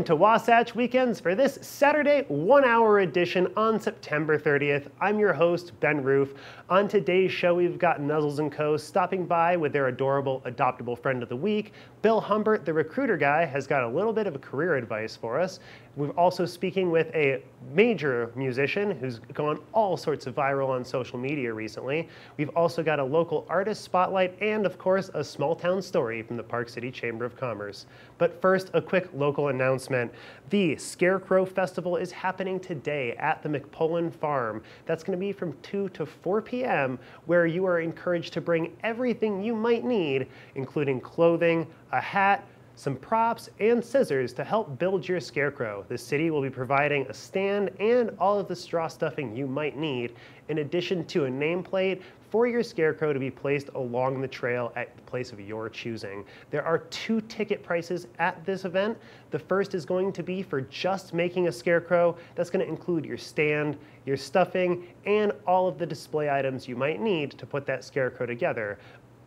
Welcome to Wasatch Weekends for this Saturday 1-hour edition on September 30th. I'm your host, Ben Roof. On today's show, we've got Nuzzles Co stopping by with their adorable adoptable friend of the week. Bill Humbert, the recruiter guy, has got a little bit of a career advice for us. We're also speaking with a major musician who's gone all sorts of viral on social media recently. We've also got a local artist spotlight and, of course, a small town story from the Park City Chamber of Commerce. But first, a quick local announcement. The Scarecrow Festival is happening today at the McPullen Farm. That's going to be from 2 to 4 p.m., where you are encouraged to bring everything you might need, including clothing, a hat, some props, and scissors to help build your scarecrow. The city will be providing a stand and all of the straw stuffing you might need, in addition to a nameplate for your scarecrow to be placed along the trail at the place of your choosing. There are 2 ticket prices at this event. The first is going to be for just making a scarecrow. That's going to include your stand, your stuffing, and all of the display items you might need to put that scarecrow together.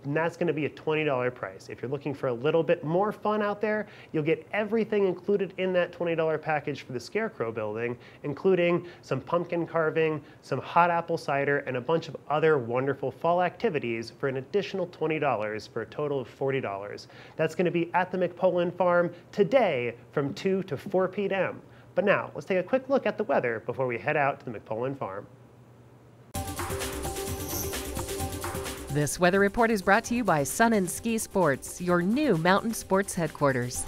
And that's going to be a $20 price. If you're looking for a little bit more fun out there, you'll get everything included in that $20 package for the scarecrow building, including some pumpkin carving, some hot apple cider, and a bunch of other wonderful fall activities for an additional $20 for a total of $40. That's going to be at the McPullen Farm today from 2 to 4 p.m. But now, let's take a quick look at the weather before we head out to the McPullen Farm. This weather report is brought to you by Sun and Ski Sports, your new mountain sports headquarters.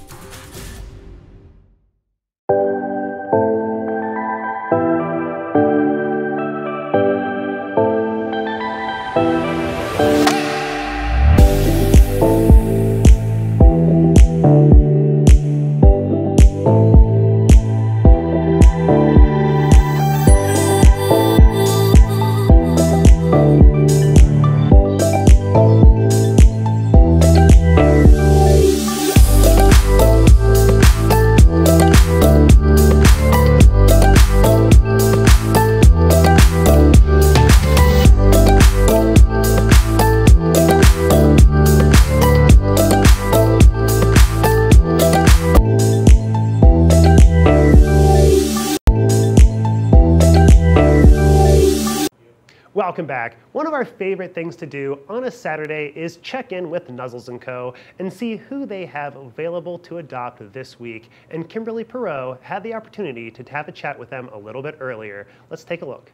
Welcome back. One of our favorite things to do on a Saturday is check in with Nuzzles Co and see who they have available to adopt this week. And Kimberly Perot had the opportunity to have a chat with them a little bit earlier. Let's take a look.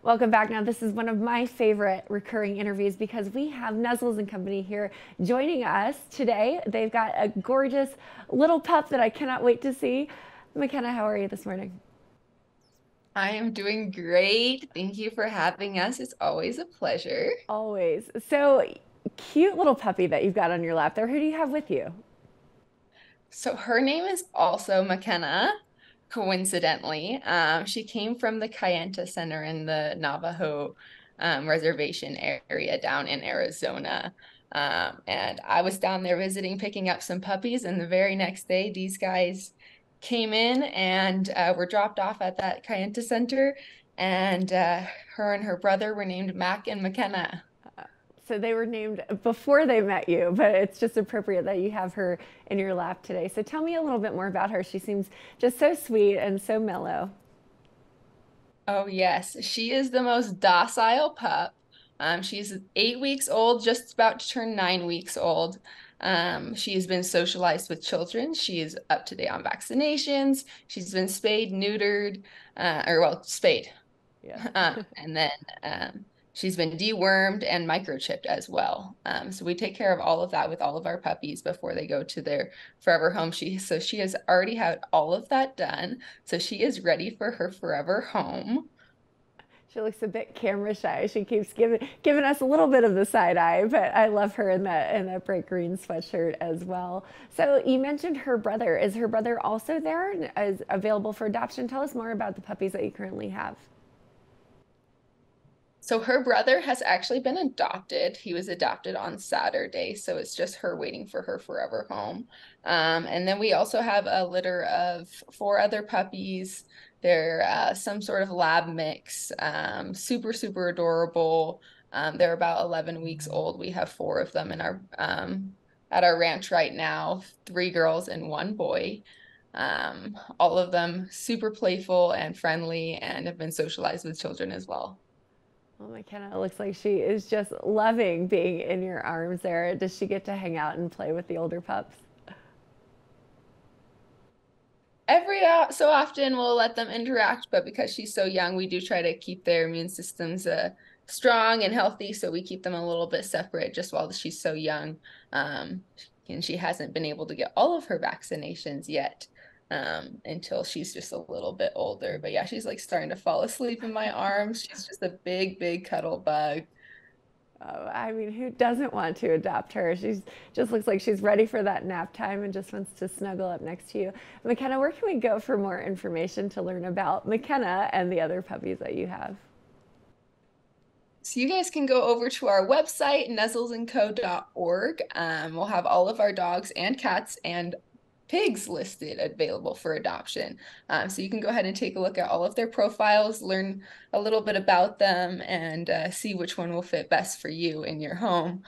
Welcome back. Now, this is one of my favorite recurring interviews because we have Nuzzles and Company here joining us today. They've got a gorgeous little pup that I cannot wait to see. McKenna, how are you this morning? I am doing great. Thank you for having us. It's always a pleasure. Always. So cute little puppy that you've got on your lap there. Who do you have with you? So her name is also McKenna, coincidentally. She came from the Kayenta Center in the Navajo reservation area down in Arizona. And I was down there visiting, picking up some puppies, and the very next day, these guys came in and were dropped off at that Kayenta Center, and her and her brother were named Mac and McKenna. So they were named before they met you, but it's just appropriate that you have her in your lap today. So tell me a little bit more about her. She seems just so sweet and so mellow. Oh yes, she is the most docile pup. She's 8 weeks old, just about to turn 9 weeks old. She has been socialized with children. She is up to date on vaccinations. She's been spayed, neutered, spayed. Yeah. And then she's been dewormed and microchipped as well. So we take care of all of that with all of our puppies before they go to their forever home. She has already had all of that done. So she is ready for her forever home. She looks a bit camera shy. She keeps giving us a little bit of the side eye, but I love her in that bright green sweatshirt as well. So you mentioned her brother. Is her brother also there and is available for adoption? Tell us more about the puppies that you currently have. So her brother has actually been adopted. He was adopted on Saturday, so it's just her waiting for her forever home. And then we also have a litter of 4 other puppies. They're some sort of lab mix, super, super adorable. They're about 11 weeks old. We have 4 of them in our at our ranch right now, 3 girls and 1 boy. All of them super playful and friendly and have been socialized with children as well. Well, McKenna looks like she is just loving being in your arms there. Does she get to hang out and play with the older pups? Every so often we'll let them interact, but because she's so young, we do try to keep their immune systems strong and healthy, so we keep them a little bit separate just while she's so young. And she hasn't been able to get all of her vaccinations yet until she's just a little bit older. But yeah, she's like starting to fall asleep in my arms. She's just a big, big cuddle bug. Oh, I mean, who doesn't want to adopt her? She's just looks like she's ready for that nap time and just wants to snuggle up next to you. McKenna, where can we go for more information to learn about McKenna and the other puppies that you have? So you guys can go over to our website, nuzzlesco.org. We'll have all of our dogs and cats and pigs listed available for adoption. So you can go ahead and take a look at all of their profiles, learn a little bit about them, and see which one will fit best for you in your home.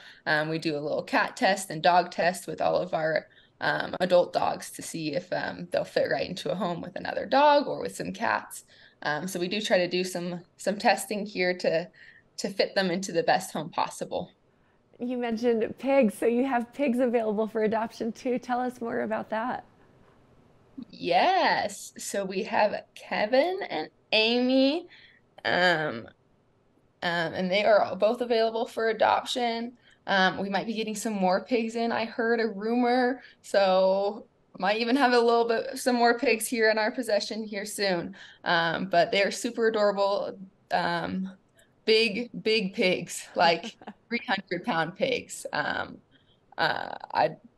We do a little cat test and dog test with all of our adult dogs to see if they'll fit right into a home with another dog or with some cats. So we do try to do some testing here to fit them into the best home possible. You mentioned pigs, so you have pigs available for adoption too. Tell us more about that. Yes, so we have Kevin and Amy, and they are both available for adoption. We might be getting some more pigs in. I heard a rumor, so might even have some more pigs here in our possession here soon. But they are super adorable. Big pigs, like 300-pound pigs. I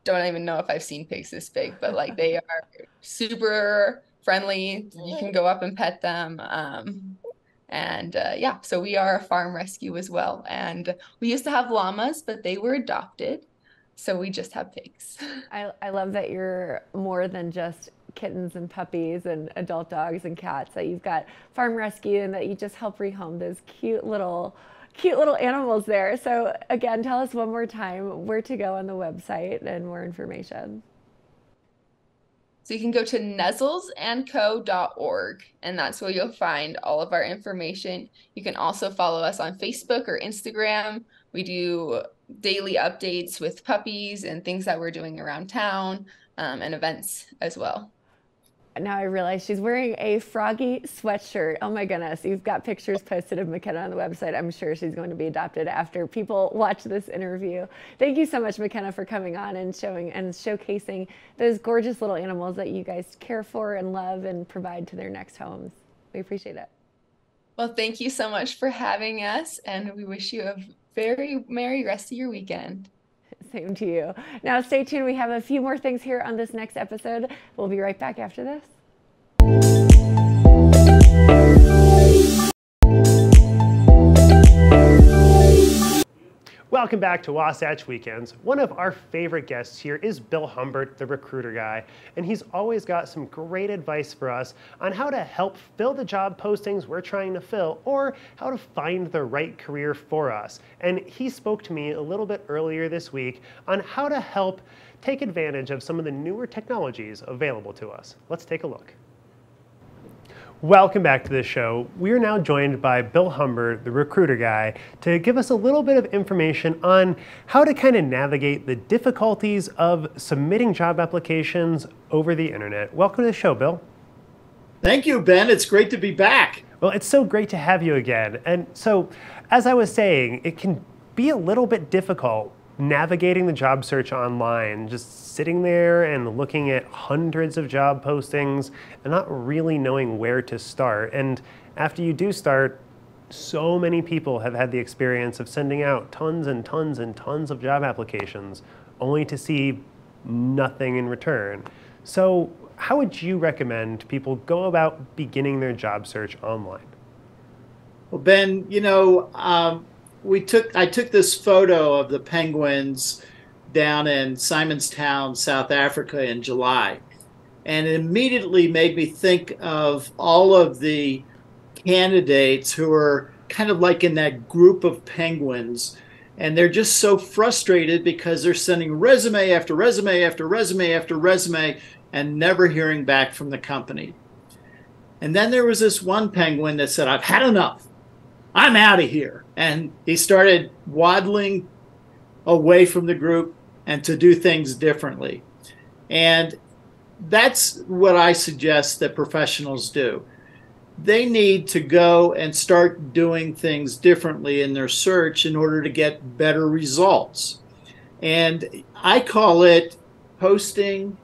don't even know if I've seen pigs this big, but like they are super friendly. You can go up and pet them. Yeah, so we are a farm rescue as well. And we used to have llamas, but they were adopted. So we just have pigs. I love that you're more than just kittens and puppies and adult dogs and cats, that you've got farm rescue and that you just help rehome those cute little animals there. So again, tell us one more time where to go on the website and more information. So you can go to nuzzlesco.org, and that's where you'll find all of our information. You can also follow us on Facebook or Instagram. We do daily updates with puppies and things that we're doing around town, and events as well. Now I realize she's wearing a froggy sweatshirt. Oh my goodness, you've got pictures posted of McKenna on the website. I'm sure she's going to be adopted after people watch this interview. Thank you so much, McKenna, for coming on and showcasing those gorgeous little animals that you guys care for and love and provide to their next homes. We appreciate it. Well, thank you so much for having us, and we wish you a very merry rest of your weekend. Same to you. Now stay tuned. We have a few more things here on this next episode. We'll be right back after this. Welcome back to Wasatch Weekends. One of our favorite guests here is Bill Humbert, the recruiter guy, and he's always got some great advice for us on how to help fill the job postings we're trying to fill, or how to find the right career for us. And he spoke to me a little bit earlier this week on how to help take advantage of some of the newer technologies available to us. Let's take a look. Welcome back to the show. We are now joined by Bill Humbert, the recruiter guy, to give us a little bit of information on how to kind of navigate the difficulties of submitting job applications over the internet. Welcome to the show, Bill. Thank you, Ben. It's great to be back. Well, it's so great to have you again. And so, as I was saying, it can be a little bit difficult navigating the job search online, just sitting there and looking at hundreds of job postings and not really knowing where to start. And after you do start, so many people have had the experience of sending out tons and tons and tons of job applications only to see nothing in return. So how would you recommend people go about beginning their job search online? Well, Ben, you know, I took this photo of the penguins down in Simonstown, South Africa in July, and it immediately made me think of all of the candidates who are kind of like in that group of penguins, and they're just so frustrated because they're sending resume after resume after resume after resume, and never hearing back from the company. And then there was this one penguin that said, I've had enough. I'm out of here. And he started waddling away from the group and to do things differently. And that's what I suggest that professionals do. They need to go and start doing things differently in their search in order to get better results. And I call it posting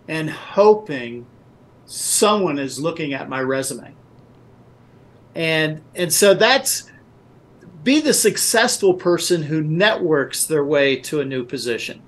and hoping someone is looking at my resume. And so that's, be the successful person who networks their way to a new position.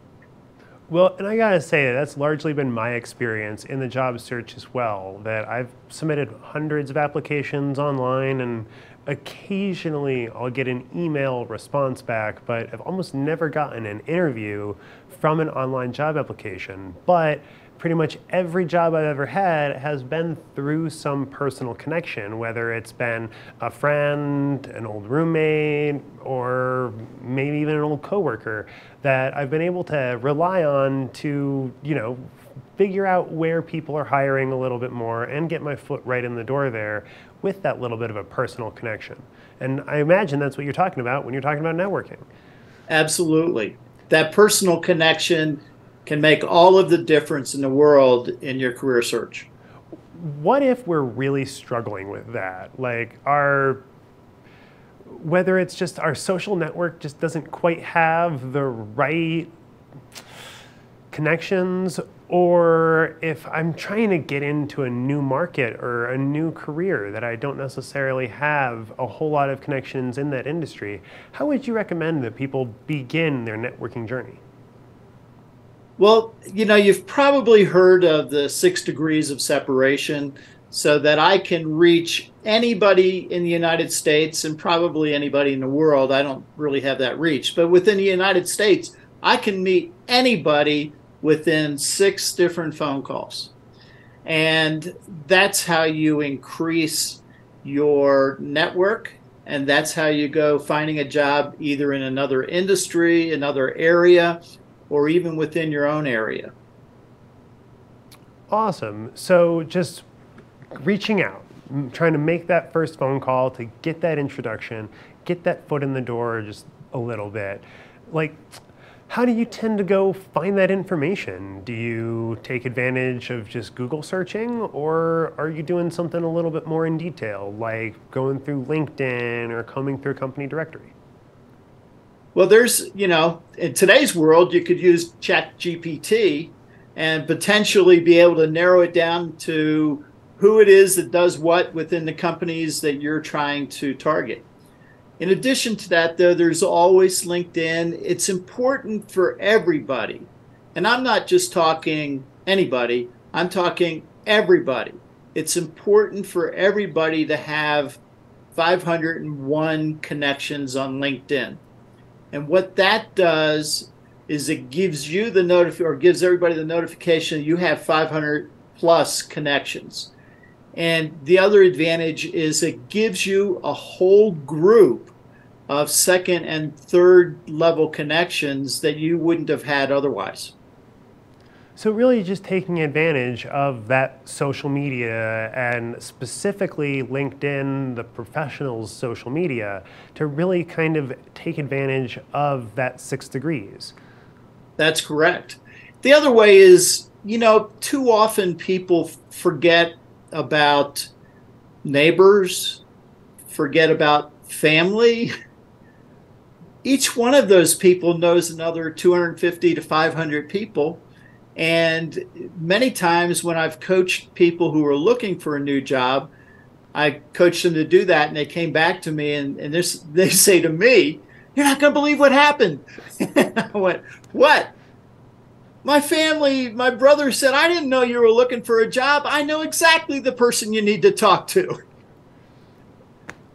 Well, and I gotta say that's largely been my experience in the job search as well, that I've submitted hundreds of applications online, and occasionally I'll get an email response back, but I've almost never gotten an interview from an online job application. But pretty much every job I've ever had has been through some personal connection, whether it's been a friend, an old roommate, or maybe even an old coworker that I've been able to rely on to, figure out where people are hiring a little bit more and get my foot right in the door there with that little bit of a personal connection. And I imagine that's what you're talking about when you're talking about networking. Absolutely. That personal connection can make all of the difference in the world in your career search. What if we're really struggling with that? Like whether it's just our social network just doesn't quite have the right connections, or if I'm trying to get into a new market or a new career that I don't necessarily have a whole lot of connections in that industry, how would you recommend that people begin their networking journey? Well, you've probably heard of the 6 degrees of separation, so that I can reach anybody in the United States and probably anybody in the world. I don't really have that reach, but within the United States, I can meet anybody within 6 different phone calls. And that's how you increase your network, and that's how you go finding a job either in another industry, another area, or even within your own area. Awesome. So just reaching out, trying to make that first phone call to get that introduction, get that foot in the door just a little bit. Like, how do you tend to go find that information? Do you take advantage of just Google searching, or are you doing something a little bit more in detail, like going through LinkedIn or combing through a company directory? Well, there's, in today's world, you could use ChatGPT and potentially be able to narrow it down to who it is that does what within the companies that you're trying to target. In addition to that, though, there's always LinkedIn. It's important for everybody. And I'm not just talking anybody, I'm talking everybody. It's important for everybody to have 501 connections on LinkedIn. And what that does is it gives you gives everybody the notification you have 500 plus connections. And the other advantage is it gives you a whole group of second and third level connections that you wouldn't have had otherwise. So really just taking advantage of that social media, and specifically LinkedIn, the professionals' social media, to really kind of take advantage of that 6 degrees. That's correct. The other way is, too often people forget about neighbors, forget about family. Each one of those people knows another 250 to 500 people. And many times when I've coached people who are looking for a new job, I coached them to do that, and they came back to me and they say to me, "You're not going to believe what happened." And I went, "What?" "My family, my brother said, I didn't know you were looking for a job. I know exactly the person you need to talk to."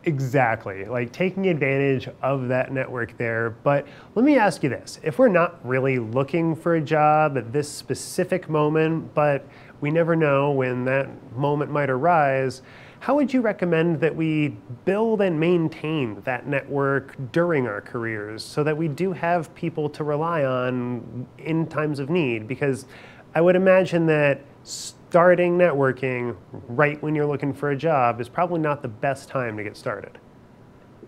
Exactly, like taking advantage of that network there. But let me ask you this. If we're not really looking for a job at this specific moment, but we never know when that moment might arise, how would you recommend that we build and maintain that network during our careers so that we do have people to rely on in times of need? Because I would imagine that starting networking right when you're looking for a job is probably not the best time to get started.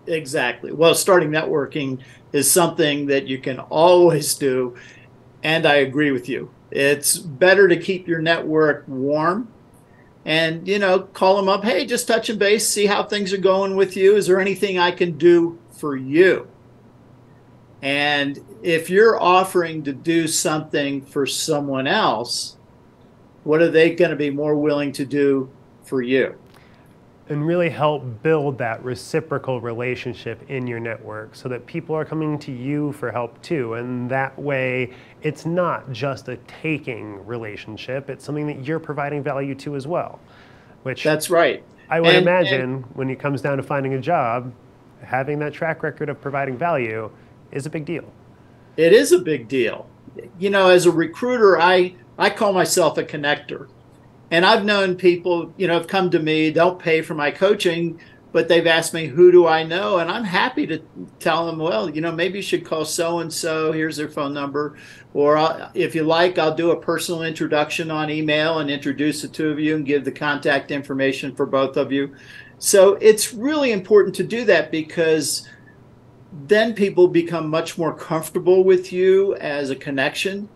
Exactly. Well, starting networking is something that you can always do, and I agree with you. It's better to keep your network warm and, call them up. Hey, just touching base, see how things are going with you. Is there anything I can do for you? And if you're offering to do something for someone else, what are they going to be more willing to do for you? And really help build that reciprocal relationship in your network so that people are coming to you for help too. And that way, it's not just a taking relationship, it's something that you're providing value to as well. Which that's right. I would imagine when it comes down to finding a job, having that track record of providing value is a big deal. It is a big deal. As a recruiter, I call myself a connector. And I've known people, have come to me, don't pay for my coaching, but they've asked me, who do I know? And I'm happy to tell them, well, maybe you should call so-and-so, here's their phone number. Or if you like, I'll do a personal introduction on email and introduce the two of you and give the contact information for both of you. So it's really important to do that because then people become much more comfortable with you as a connection.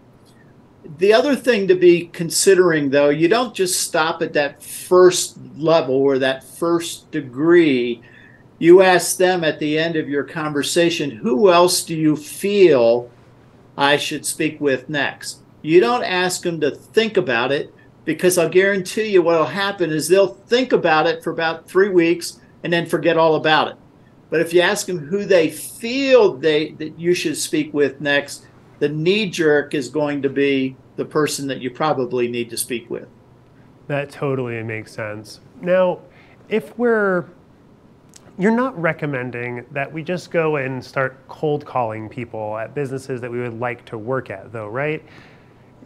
The other thing to be considering, though, you don't just stop at that first level or that first degree. You ask them at the end of your conversation, who else do you feel I should speak with next? You don't ask them to think about it, because I'll guarantee you what will happen is they'll think about it for about 3 weeks and then forget all about it. But if you ask them who they feel that you should speak with next, the knee jerk is going to be the person that you probably need to speak with. That totally makes sense. Now, you're not recommending that we just go and start cold calling people at businesses that we would like to work at, though, right?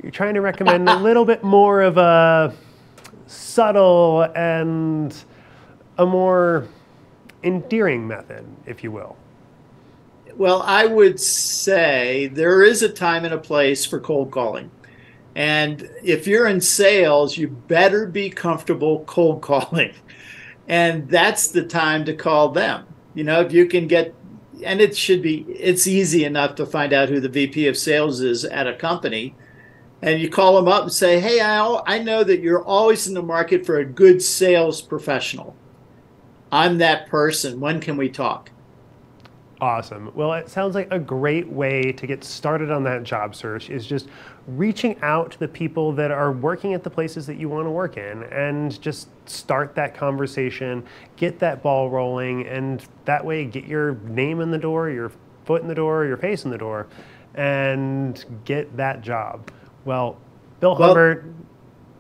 You're trying to recommend a little bit more of a subtle and a more endearing method, if you will. Well, I would say there is a time and a place for cold calling. And if you're in sales, you better be comfortable cold calling. And that's the time to call them. If you can get, and it's easy enough to find out who the VP of sales is at a company. And you call them up and say, hey, I know that you're always in the market for a good sales professional. I'm that person. When can we talk? Awesome. Well, it sounds like a great way to get started on that job search is just reaching out to the people that are working at the places that you want to work in and just start that conversation, get that ball rolling, and that way get your name in the door, your foot in the door, your face in the door, and get that job. Well, Bill Humbert.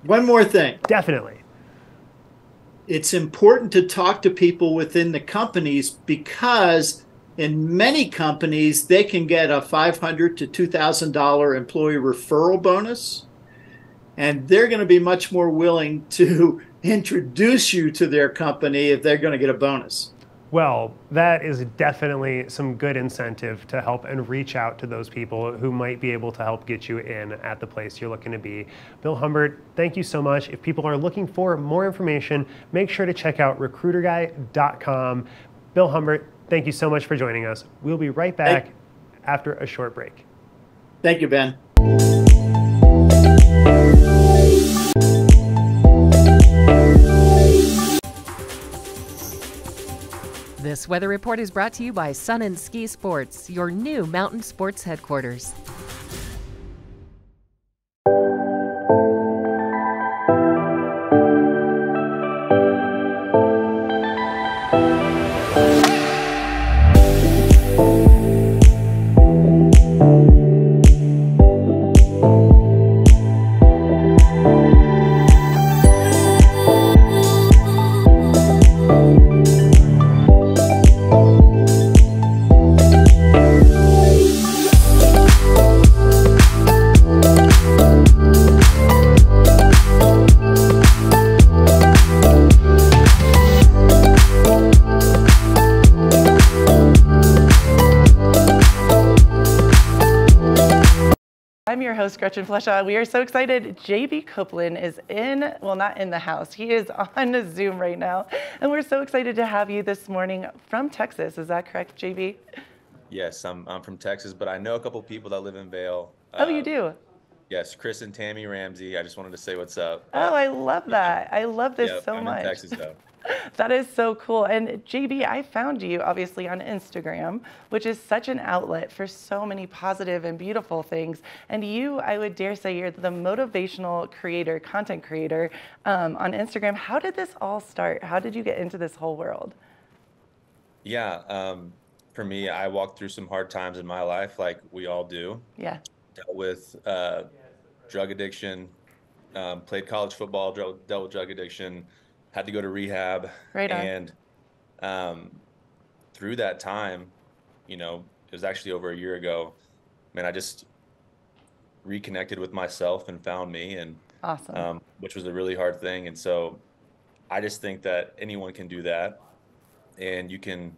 One more thing. Definitely. It's important to talk to people within the companies because in many companies, they can get a $500 to $2,000 employee referral bonus, and they're going to be much more willing to introduce you to their company if they're going to get a bonus. Well, that is definitely some good incentive to help and reach out to those people who might be able to help get you in at the place you're looking to be. Bill Humbert, thank you so much. If people are looking for more information, make sure to check out RecruiterGuy.com. Bill Humbert, thank you so much for joining us. We'll be right back after a short break. Thank you, Ben. This weather report is brought to you by Sun and Ski Sports, your new mountain sports headquarters. I'm your host, Gretchen Fleshaw. We are so excited. JB Copeland is not in the house. He is on Zoom right now. And we're so excited to have you this morning from Texas. Is that correct, JB? Yes, I'm from Texas, but I know a couple people that live in Vail. Oh, you do? Yes, Chris and Tammy Ramsey. I just wanted to say what's up. Oh, I love that. I love this so I'm much. in Texas, though. That is so cool. And JB, I found you obviously on Instagram, which is such an outlet for so many positive and beautiful things. And you, I would dare say, you're the motivational creator, content creator on Instagram. How did this all start? How did you get into this whole world? Yeah, for me, I walked through some hard times in my life, like we all do. Yeah. Dealt with drug addiction, played college football, dealt with drug addiction, had to go to rehab. Right on. And through that time, it was actually over a year ago, man, I just reconnected with myself and found me, and awesome. Which was a really hard thing. And so I just think that anyone can do that, and you can,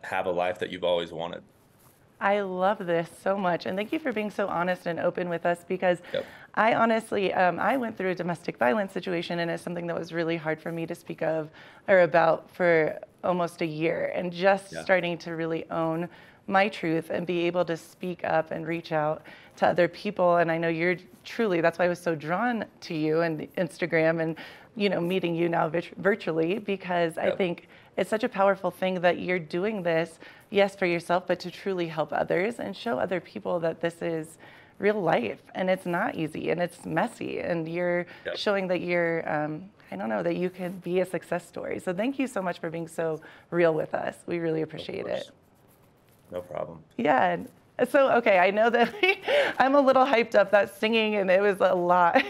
have a life that you've always wanted. I love this so much. And thank you for being so honest and open with us, because I honestly, I went through a domestic violence situation, and it's something that was really hard for me to speak of or about for almost a year, and just starting to really own my truth and be able to speak up and reach out to other people. And I know you're truly, that's why I was so drawn to you and Instagram and, meeting you now virtually, because I think it's such a powerful thing that you're doing this, yes, for yourself, but to truly help others and show other people that this is real life, and it's not easy, and it's messy, and you're showing that you're, that you can be a success story. So thank you so much for being so real with us. We really appreciate it. No problem. Yeah. So, okay, I know that I'm a little hyped up, that singing, and it was a lot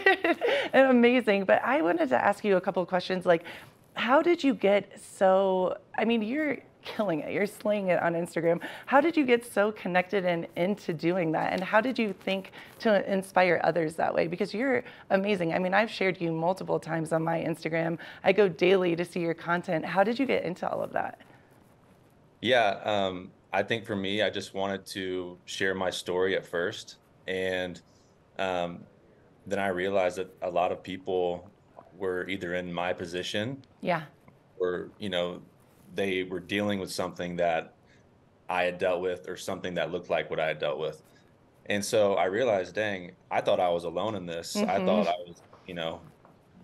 and amazing, but I wanted to ask you a couple of questions, like, how did you get you're killing it, you're slaying it on Instagram. How did you get so connected and into doing that? And how did you think to inspire others that way? Because you're amazing. I've shared you multiple times on my Instagram. I go daily to see your content. How did you get into all of that? Yeah, I think for me, I just wanted to share my story at first. And then I realized that a lot of people were either in my position or, they were dealing with something that I had dealt with, or something that looked like what I had dealt with. And so I realized, dang, I thought I was alone in this. I thought I was,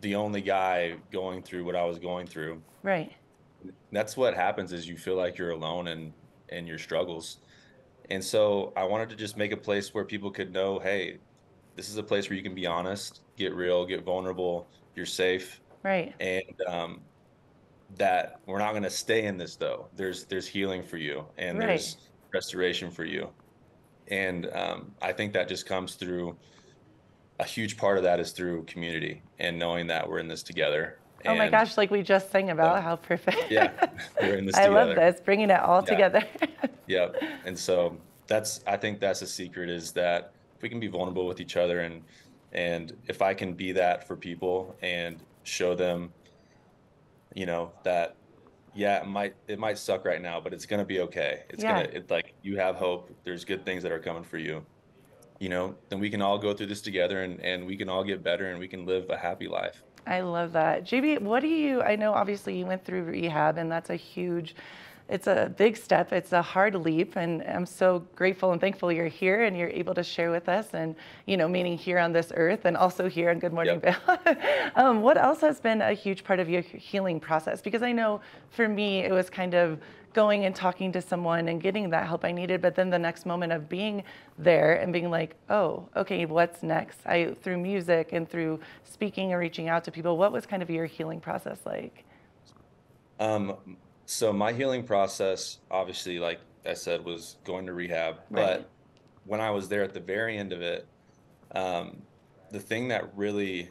the only guy going through what I was going through. Right. That's what happens, is you feel like you're alone in your struggles. And so I wanted to just make a place where people could know, hey, this is a place where you can be honest, get real, get vulnerable, you're safe. Right. And that we're not going to stay in this, though. There's healing for you, and there's restoration for you. And I think that just comes through, a huge part of that is through community and knowing that we're in this together. Oh my gosh, like we just sang about, how perfect. Yeah, we're in this I together. love this, bringing it all together. Yep. And so I think that's the secret, is that if we can be vulnerable with each other, and if I can be that for people and show them, that, it might suck right now, but it's going to be okay. It's like, you have hope. There's good things that are coming for you, then we can all go through this together, and we can all get better, and we can live a happy life. I love that. JB, I know obviously you went through rehab, and that's it's a big step. It's a hard leap, and I'm so grateful and thankful you're here and you're able to share with us, and, meaning here on this earth and also here on Good Morning Bill. What else has been a huge part of your healing process? Because I know for me, it was kind of going and talking to someone and getting that help I needed, but then the next moment of being there and being like, oh, okay, what's next? Through music and through speaking and reaching out to people, what was kind of your healing process like? So my healing process, obviously, like I said, was going to rehab. Right. But when I was there at the very end of it, the thing that really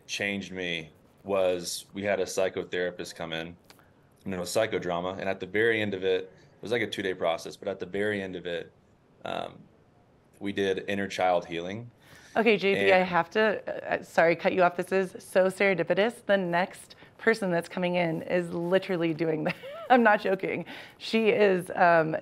changed me was we had a psychotherapist come in, psychodrama. And at the very end of it, it was like a 2-day process, but at the very end of it, we did inner child healing. Okay, JB, I have to, sorry, cut you off. This is so serendipitous. The next person that's coming in is literally doing that. I'm not joking. She is,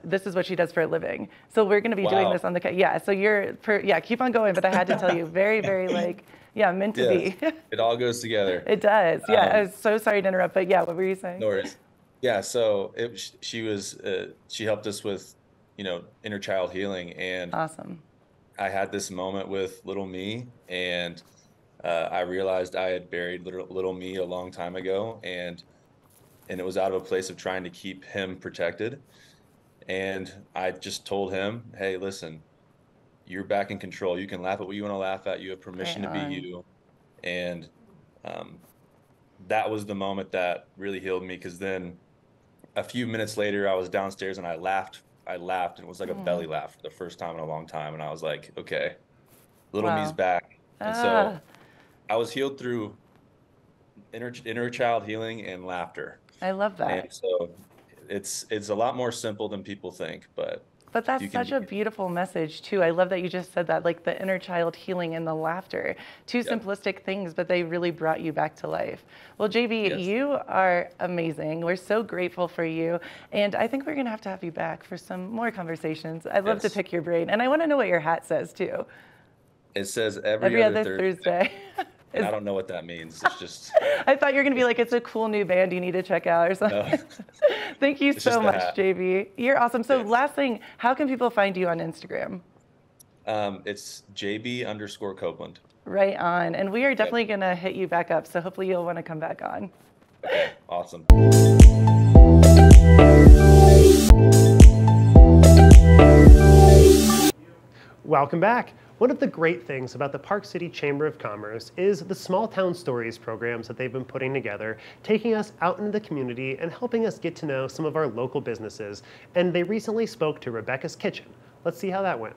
this is what she does for a living. So we're going to be doing this on the, yeah, so yeah, keep on going. But I had to tell you, very, very like, yeah, meant to be. It all goes together. It does. Yeah, I was so sorry to interrupt, but yeah, what were you saying? No worries. Yeah, so she helped us with, inner child healing. And awesome. I had this moment with little me, and I realized I had buried little me a long time ago, and it was out of a place of trying to keep him protected. And I just told him, hey, listen, you're back in control. You can laugh at what you want to laugh at. You have permission to be you. And that was the moment that really healed me, because then a few minutes later, I was downstairs and I laughed, and it was like a belly laugh for the first time in a long time. And I was like, okay, little me's back. And so I was healed through inner child healing and laughter. I love that. And so it's a lot more simple than people think, but that's such a beautiful message too. I love that you just said that, like the inner child healing and the laughter. Two simplistic things, but they really brought you back to life. Well, JB, you are amazing. We're so grateful for you. And I think we're going to have you back for some more conversations. I'd love to pick your brain. And I want to know what your hat says too. It says every other Thursday. And I don't know what that means. It's just. I thought you were going to be like, it's a cool new band you need to check out or something. No. Thank you so much, JB. You're awesome. So last thing, how can people find you on Instagram? It's JB_Copeland. Right on. And we are definitely going to hit you back up. So hopefully you'll want to come back on. Okay, awesome. Welcome back. One of the great things about the Park City Chamber of Commerce is the Small Town Stories programs that they've been putting together, taking us out into the community and helping us get to know some of our local businesses. And they recently spoke to Rebecca's Kitchen. Let's see how that went.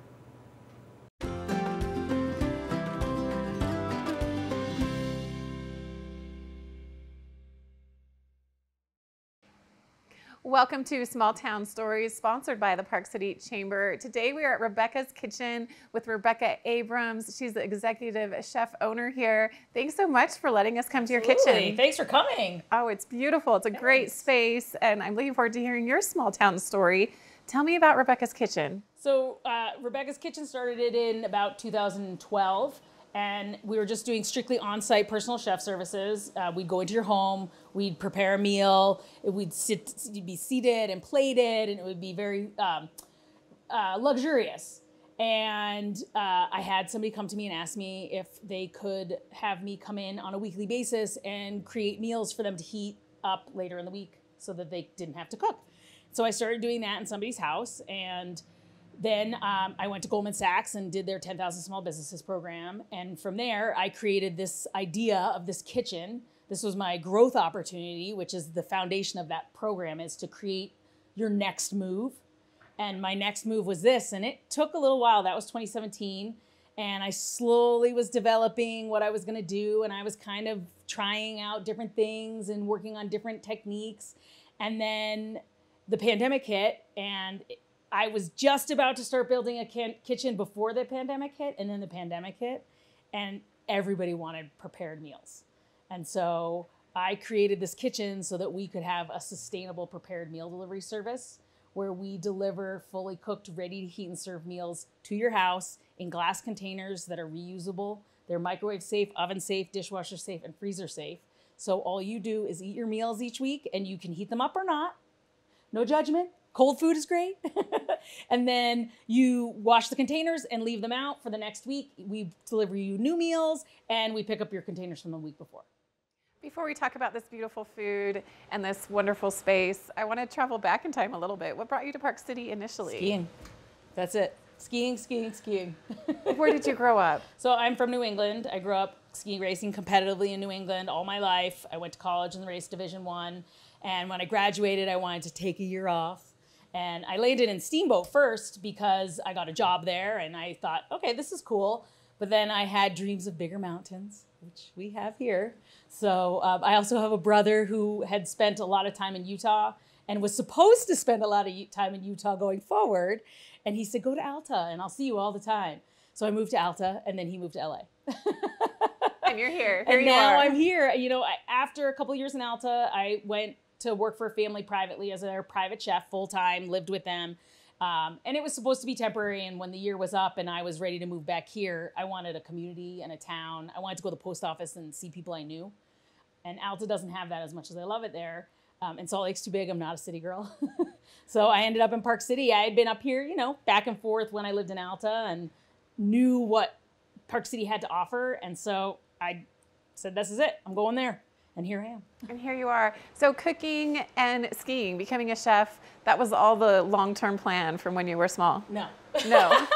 Welcome to Small Town Stories, sponsored by the Park City Chamber. Today we are at Rebecca's Kitchen with Rebecca Abrams. She's the executive chef owner here. Thanks so much for letting us come to your kitchen. Thanks for coming. Oh, it's beautiful. It's a great space, and I'm looking forward to hearing your small town story. Tell me about Rebecca's Kitchen. So Rebecca's Kitchen started in about 2012. And we were just doing strictly on-site personal chef services. We'd go into your home, we'd prepare a meal, you'd be seated and plated, and it would be very luxurious. And I had somebody come to me and ask me if they could have me come in on a weekly basis and create meals for them to heat up later in the week so that they didn't have to cook. So I started doing that in somebody's house, and then I went to Goldman Sachs and did their 10,000 Small Businesses program. And from there, I created this idea of this kitchen. This was my growth opportunity, which is the foundation of that program, is to create your next move. And my next move was this, and it took a little while. That was 2017. And I slowly was developing what I was gonna do. And I was kind of trying out different things and working on different techniques. And then the pandemic hit, and I was just about to start building a kitchen before the pandemic hit, and then the pandemic hit, and everybody wanted prepared meals. And so I created this kitchen so that we could have a sustainable prepared meal delivery service where we deliver fully cooked, ready to heat and serve meals to your house in glass containers that are reusable. They're microwave safe, oven safe, dishwasher safe, and freezer safe. So all you do is eat your meals each week, and you can heat them up or not. No judgment. Cold food is great. And then you wash the containers and leave them out for the next week. We deliver you new meals, and we pick up your containers from the week before. Before we talk about this beautiful food and this wonderful space, I want to travel back in time a little bit. What brought you to Park City initially? Skiing. That's it. Skiing, skiing, skiing. Where did you grow up? So I'm from New England. I grew up ski racing competitively in New England all my life. I went to college in the race Division I. And when I graduated, I wanted to take a year off. And I landed in Steamboat first because I got a job there, and I thought, okay, this is cool. But then I had dreams of bigger mountains, which we have here. So I also have a brother who had spent a lot of time in Utah and was supposed to spend a lot of time in Utah going forward. And he said, go to Alta, and I'll see you all the time. So I moved to Alta, and then he moved to LA. And you're here. And now I'm here. You know, after a couple of years in Alta, I went to work for a family privately as their private chef full-time, lived with them. And it was supposed to be temporary. And when the year was up and I was ready to move back here, I wanted a community and a town. I wanted to go to the post office and see people I knew. And Alta doesn't have that as much as I love it there. And Salt Lake's too big. I'm not a city girl. So I ended up in Park City. I had been up here, you know, back and forth when I lived in Alta and knew what Park City had to offer. And so I said, this is it. I'm going there. And here I am. And here you are. So cooking and skiing, becoming a chef, that was all the long-term plan from when you were small? No. No.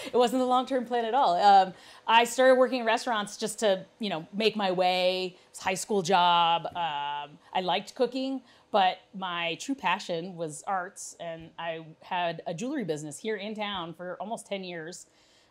It wasn't the long-term plan at all. I started working in restaurants just to, you know, make my way. It was a high school job. I liked cooking, but my true passion was arts. And I had a jewelry business here in town for almost 10 years.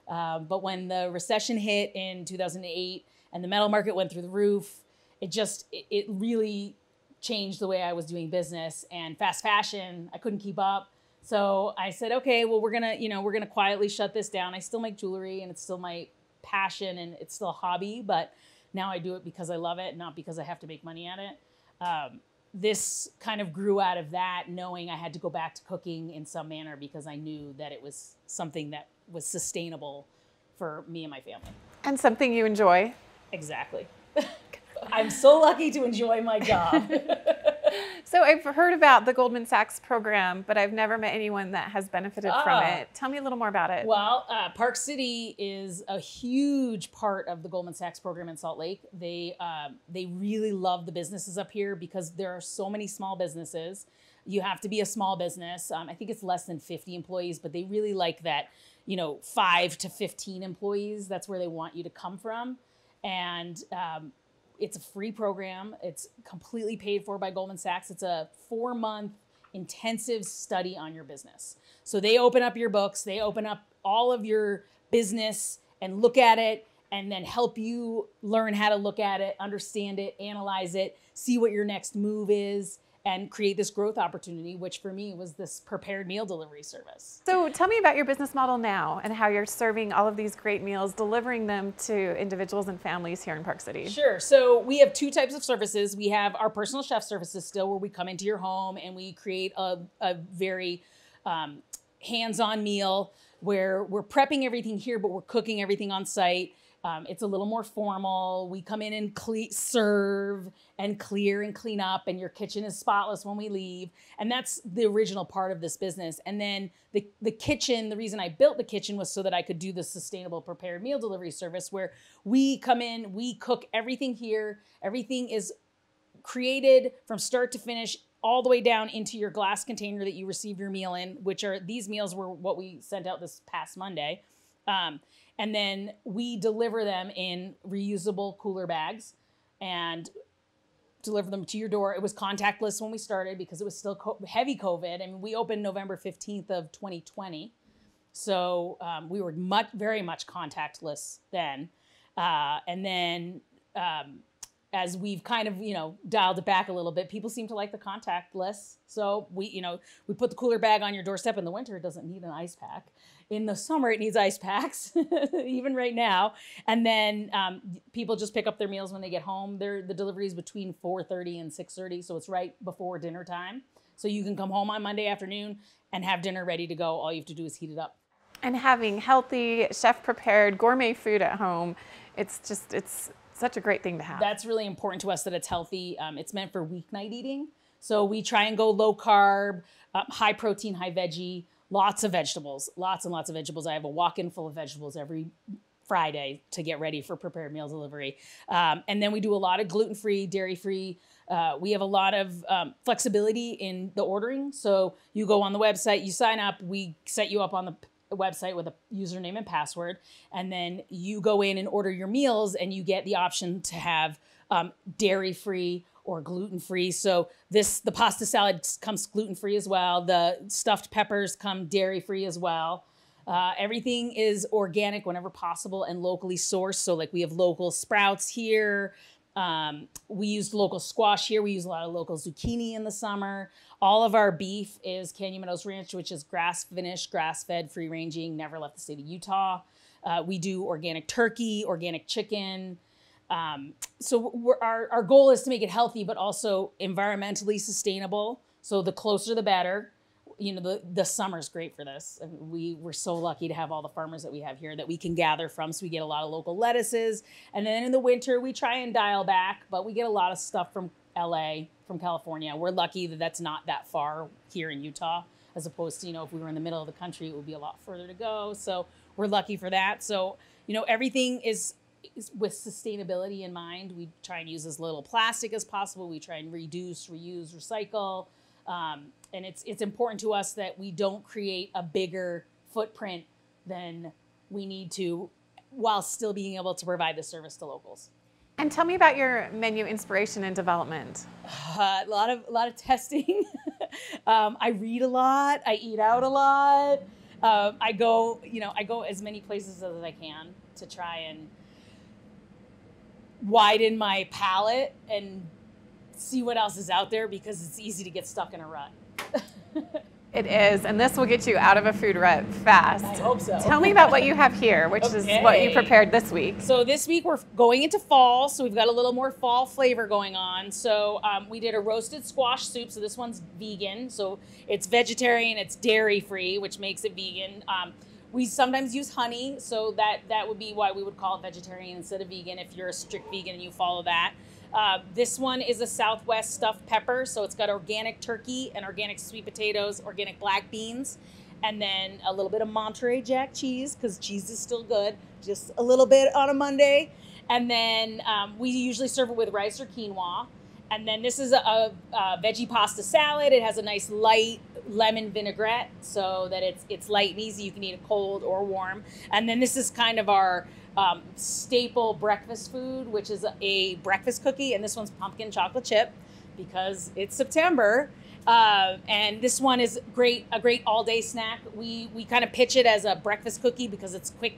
But when the recession hit in 2008 and the metal market went through the roof, it really changed the way I was doing business. And fast fashion, I couldn't keep up. So I said, okay, well, we're gonna quietly shut this down. I still make jewelry and it's still my passion and it's still a hobby, but now I do it because I love it, not because I have to make money at it. This kind of grew out of that, knowing I had to go back to cooking in some manner because I knew that it was something that was sustainable for me and my family. And something you enjoy? Exactly. I'm so lucky to enjoy my job. So I've heard about the Goldman Sachs program, but I've never met anyone that has benefited from it. Tell me a little more about it. Well, Park City is a huge part of the Goldman Sachs program in Salt Lake. They really love the businesses up here because there are so many small businesses. You have to be a small business. I think it's less than 50 employees, but they really like that, 5 to 15 employees. That's where they want you to come from. And it's a free program. It's completely paid for by Goldman Sachs. It's a 4-month intensive study on your business. So they open up your books, they open up all of your business and look at it and then help you learn how to look at it, understand it, analyze it, see what your next move is, and create this growth opportunity, which for me was this prepared meal delivery service. So tell me about your business model now and how you're serving all of these great meals, delivering them to individuals and families here in Park City. Sure. So we have 2 types of services. We have our personal chef services still, where we come into your home and we create a very hands-on meal where we're prepping everything here, but we're cooking everything on site. It's a little more formal. We come in and serve and clear and clean up, and your kitchen is spotless when we leave. And that's the original part of this business. And then the kitchen, the reason I built the kitchen was so that I could do the sustainable prepared meal delivery service, where we come in, we cook everything here. Everything is created from start to finish, all the way down into your glass container that you receive your meal in, which are, these meals were what we sent out this past Monday. And then we deliver them in reusable cooler bags and deliver them to your door. It was contactless when we started because it was still heavy COVID. I mean, we opened November 15th of 2020. So we were very much contactless then. And then as we've kind of, dialed it back a little bit, people seem to like the contactless. So we put the cooler bag on your doorstep. In the winter, it doesn't need an ice pack. In the summer, it needs ice packs, even right now. And then people just pick up their meals when they get home. The delivery is between 4:30 and 6:30, so it's right before dinner time. So you can come home on Monday afternoon and have dinner ready to go. All you have to do is heat it up. And having healthy, chef-prepared gourmet food at home, it's such a great thing to have. That's really important to us, that it's healthy. It's meant for weeknight eating. So we try and go low carb, high protein, high veggie. Lots of vegetables, lots and lots of vegetables. I have a walk-in full of vegetables every Friday to get ready for prepared meal delivery. And then we do a lot of gluten-free, dairy-free. We have a lot of flexibility in the ordering. So you go on the website, you sign up, we set you up on the website with a username and password, and then you go in and order your meals, and you get the option to have dairy-free or gluten-free. So the pasta salad comes gluten-free as well. The stuffed peppers come dairy-free as well. Everything is organic whenever possible and locally sourced. So like we have local sprouts here. We use local squash here. We use a lot of local zucchini in the summer. All of our beef is Canyon Meadows Ranch, which is grass-finished, grass-fed, free-ranging, never left the state of Utah. We do organic turkey, organic chicken. So our goal is to make it healthy, but also environmentally sustainable. So the closer the better. You know, the summer's great for this. And we're so lucky to have all the farmers that we have here that we can gather from. So we get a lot of local lettuces. And then in the winter, we try and dial back, but we get a lot of stuff from LA, from California. We're lucky that that's not that far here in Utah, as opposed to, you know, if we were in the middle of the country, it would be a lot further to go. So we're lucky for that. So, you know, everything is with sustainability in mind. We try and use as little plastic as possible. We try and reduce, reuse, recycle. And it's important to us that we don't create a bigger footprint than we need to while still being able to provide the service to locals. And tell me about your menu inspiration and development. A lot of testing. I read a lot. I eat out a lot. I go as many places as I can to try and widen my palette and see what else is out there, because it's easy to get stuck in a rut. It is, and this will get you out of a food rut fast. I hope so. Tell me about what you have here, which is what you prepared this week. So this week we're going into fall, so we've got a little more fall flavor going on. So we did a roasted squash soup. So this one's vegan, so it's vegetarian, it's dairy free, which makes it vegan. We sometimes use honey, so that would be why we would call it vegetarian instead of vegan if you're a strict vegan and you follow that. This one is a Southwest stuffed pepper, so it's got organic turkey and organic sweet potatoes, organic black beans, and then a little bit of Monterey Jack cheese, because cheese is still good, just a little bit on a Monday. And then we usually serve it with rice or quinoa. And then this is a veggie pasta salad. It has a nice light lemon vinaigrette, so that it's light and easy. You can eat it cold or warm. And then this is kind of our staple breakfast food, which is a breakfast cookie, and this one's pumpkin chocolate chip because it's September. And this one is a great all-day snack. We kind of pitch it as a breakfast cookie because it's quick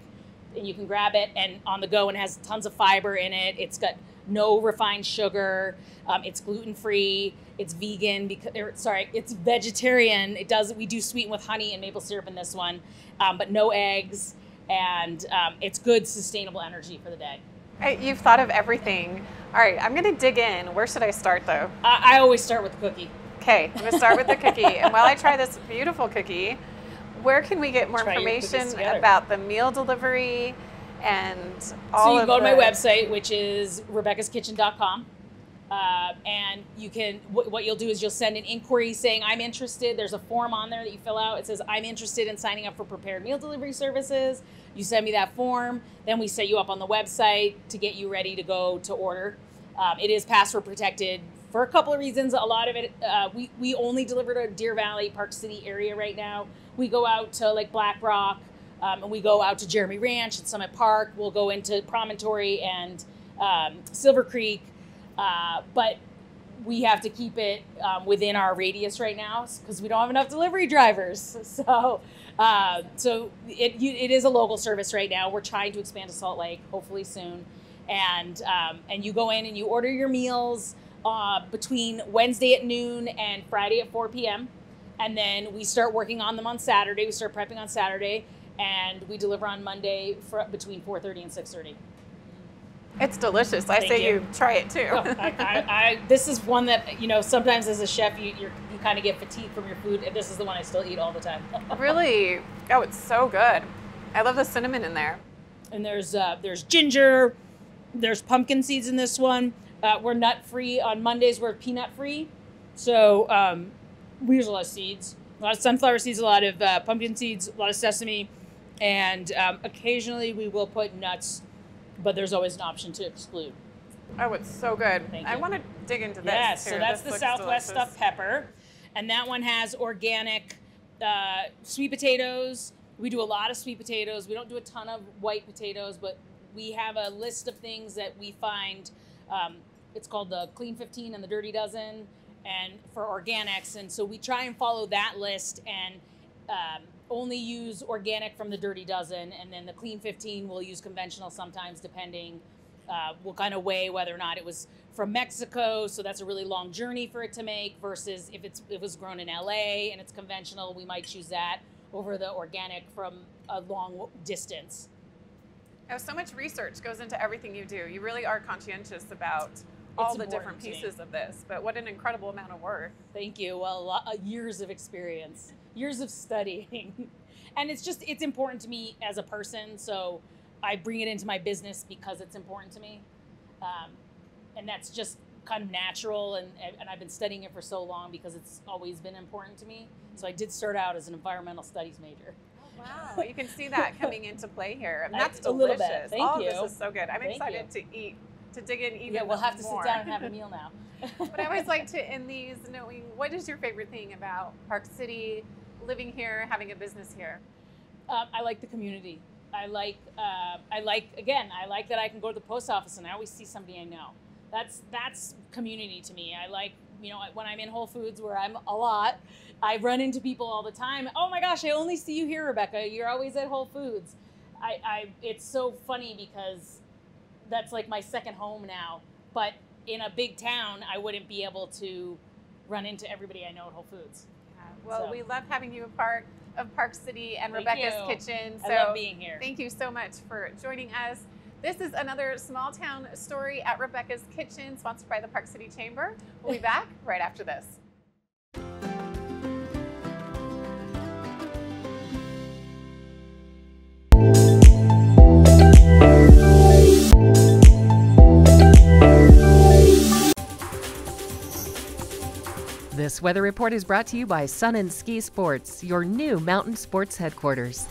and you can grab it and on the go, and has tons of fiber in it. It's got no refined sugar. It's gluten-free. It's vegan it's vegetarian. We do sweeten with honey and maple syrup in this one, but no eggs. And it's good, sustainable energy for the day. You've thought of everything. All right, I'm going to dig in. Where should I start, though? I always start with the cookie. Okay, I'm going to start with the cookie. And while I try this beautiful cookie, where can we get more information about the meal delivery and all of So you go to my website, which is Rebecca'sKitchen.com. And you can, what you'll do is you'll send an inquiry saying, I'm interested. There's a form on there that you fill out. It says, I'm interested in signing up for prepared meal delivery services. You send me that form. Then we set you up on the website to get you ready to go to order. It is password protected for a couple of reasons. A lot of it, we only deliver to Deer Valley, Park City area right now. We go out to like Black Rock, and we go out to Jeremy Ranch and Summit Park. We'll go into Promontory and Silver Creek. But we have to keep it within our radius right now because we don't have enough delivery drivers. So it is a local service right now. We're trying to expand to Salt Lake, hopefully soon. And you go in and you order your meals between Wednesday at noon and Friday at 4 p.m. And then we start working on them on Saturday. We start prepping on Saturday, and we deliver on Monday between 4:30 and 6:30. It's delicious. I say you try it too. This is one that, sometimes as a chef, you kind of get fatigued from your food. And this is the one I still eat all the time. Really? Oh, it's so good. I love the cinnamon in there. And there's ginger. There's pumpkin seeds in this one. We're nut-free. On Mondays, we're peanut-free. So we use a lot of seeds. A lot of sunflower seeds, a lot of pumpkin seeds, a lot of sesame. And occasionally we will put nuts, but there's always an option to exclude. Oh, it's so good. Thank I you. want to dig into this. Yes, too. so that's this the Southwest delicious. stuffed pepper. And that one has organic sweet potatoes. We do a lot of sweet potatoes. We don't do a ton of white potatoes, but we have a list of things that we find. It's called the Clean 15 and the Dirty Dozen, and for organics. And so we try and follow that list and only use organic from the Dirty Dozen, and then the Clean 15 we'll use conventional sometimes, depending. We'll kind of weigh whether or not it was from Mexico, so that's a really long journey for it to make, versus if it was grown in LA and it's conventional, we might choose that over the organic from a long distance. Now, so much research goes into everything you do. You really are conscientious about all the different pieces of this, but what an incredible amount of work. Thank you. Well, years of experience, years of studying. And it's important to me as a person, so I bring it into my business because it's important to me. And that's just kind of natural, and I've been studying it for so long because it's always been important to me. So I did start out as an environmental studies major. Oh, wow, you can see that coming into play here. And that's a little delicious. bit. Thank All you. This is so good. I'm excited to eat, to dig in even more. Yeah, we'll have to sit down and have a meal now. But I always like to end these knowing, what is your favorite thing about Park City, living here, having a business here? I like the community. I like that I can go to the post office and I always see somebody I know. That's community to me. I like, when I'm in Whole Foods, where I'm a lot, I run into people all the time. Oh my gosh, I only see you here, Rebecca. You're always at Whole Foods. It's so funny because that's like my second home now. But in a big town, I wouldn't be able to run into everybody I know at Whole Foods. Yeah. Well, we love having you a part of Park City and Thank Rebecca's you. Kitchen. So I love being here. Thank you so much for joining us. This is another small town story at Rebecca's Kitchen, sponsored by the Park City Chamber. We'll be back right after this. This weather report is brought to you by Sun and Ski Sports, your new mountain sports headquarters.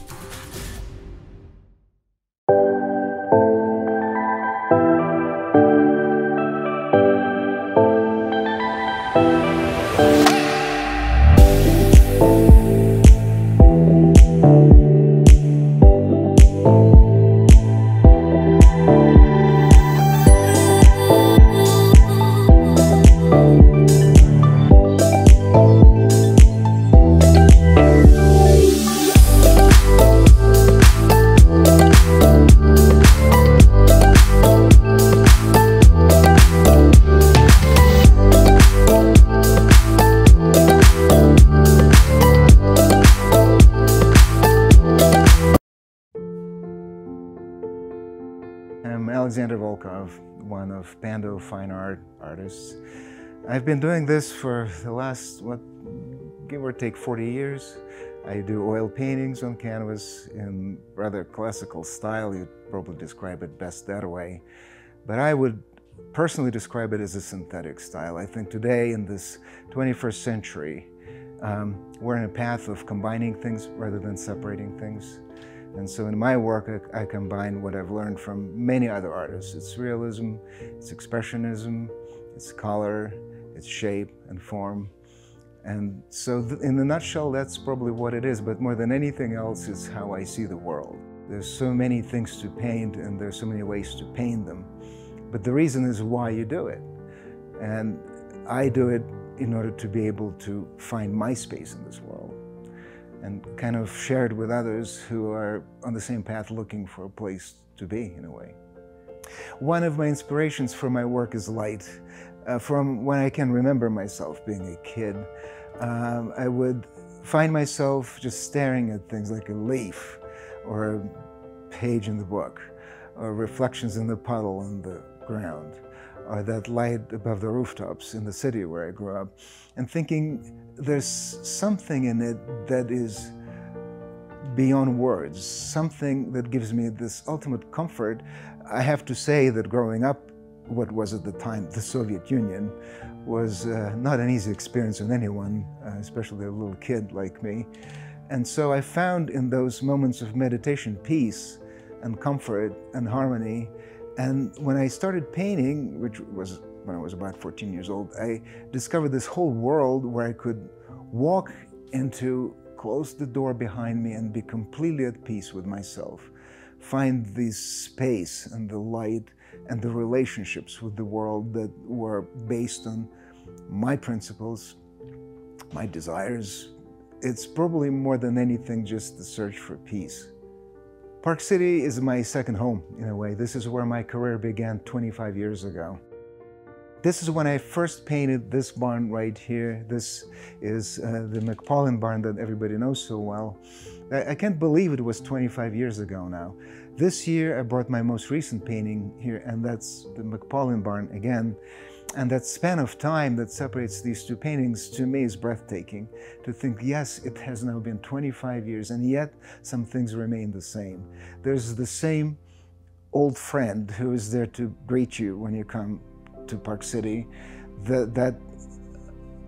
One of Pando fine art artists. I've been doing this for the last, give or take 40 years. I do oil paintings on canvas in rather classical style. You'd probably describe it best that way. But I would personally describe it as a synthetic style. I think today in this 21st century, we're in a path of combining things rather than separating things. And so in my work, I combine what I've learned from many other artists. It's realism, it's expressionism, it's color, it's shape and form. And so in a nutshell, that's probably what it is. But more than anything else, it's how I see the world. There's so many things to paint and there's so many ways to paint them. But the reason is why you do it. And I do it in order to be able to find my space in this world and kind of share it with others who are on the same path looking for a place to be, in a way. One of my inspirations for my work is light. From when I can remember myself being a kid, I would find myself just staring at things like a leaf or a page in the book, or reflections in the puddle on the ground, or that light above the rooftops in the city where I grew up, and thinking there's something in it that is beyond words, something that gives me this ultimate comfort. I have to say that growing up, what was at the time the Soviet Union, was not an easy experience on anyone, especially a little kid like me. And so I found in those moments of meditation peace and comfort and harmony. And when I started painting, which was when I was about 14 years old, I discovered this whole world where I could walk into, close the door behind me and be completely at peace with myself. Find this space and the light and the relationships with the world that were based on my principles, my desires. It's probably more than anything just the search for peace. Park City is my second home, in a way. This is where my career began 25 years ago. This is when I first painted this barn right here. This is the McPaulin barn that everybody knows so well. I can't believe it was 25 years ago now. This year I brought my most recent painting here, and that's the McPaulin Barn again. And that span of time that separates these two paintings to me is breathtaking. To think, yes, it has now been 25 years, and yet some things remain the same. There's the same old friend who is there to greet you when you come to Park City, that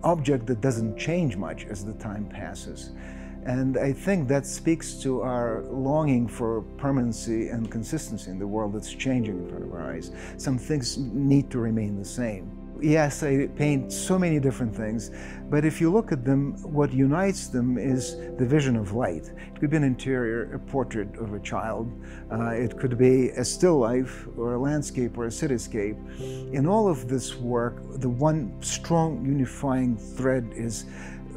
object that doesn't change much as the time passes. And I think that speaks to our longing for permanency and consistency in the world that's changing in front of our eyes. Some things need to remain the same. Yes, I paint so many different things, but if you look at them, what unites them is the vision of light. It could be an interior, a portrait of a child. It could be a still life or a landscape or a cityscape. In all of this work, the one strong unifying thread is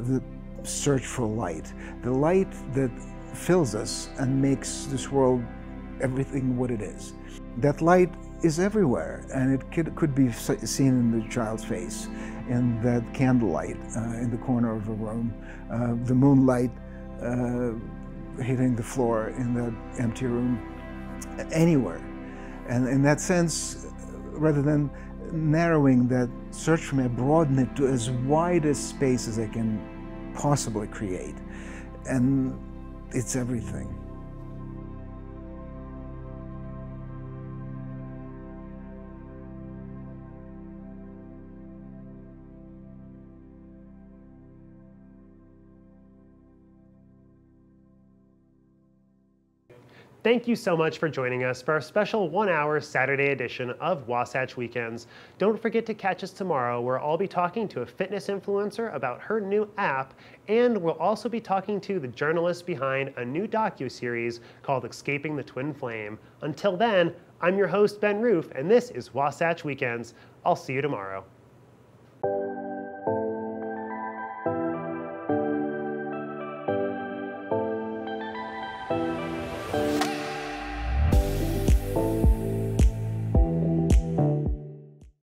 the search for light. The light that fills us and makes this world everything what it is. That light is everywhere, and it could be seen in the child's face, in that candlelight in the corner of a room, the moonlight hitting the floor in that empty room, anywhere. And in that sense, rather than narrowing that search for me, I broaden it to as wide a space as I can possibly create. And it's everything. Thank you so much for joining us for our special 1-hour Saturday edition of Wasatch Weekends. Don't forget to catch us tomorrow, where I'll be talking to a fitness influencer about her new app, and we'll also be talking to the journalist behind a new docuseries called Escaping the Twin Flame. Until then, I'm your host, Ben Roof, and this is Wasatch Weekends. I'll see you tomorrow.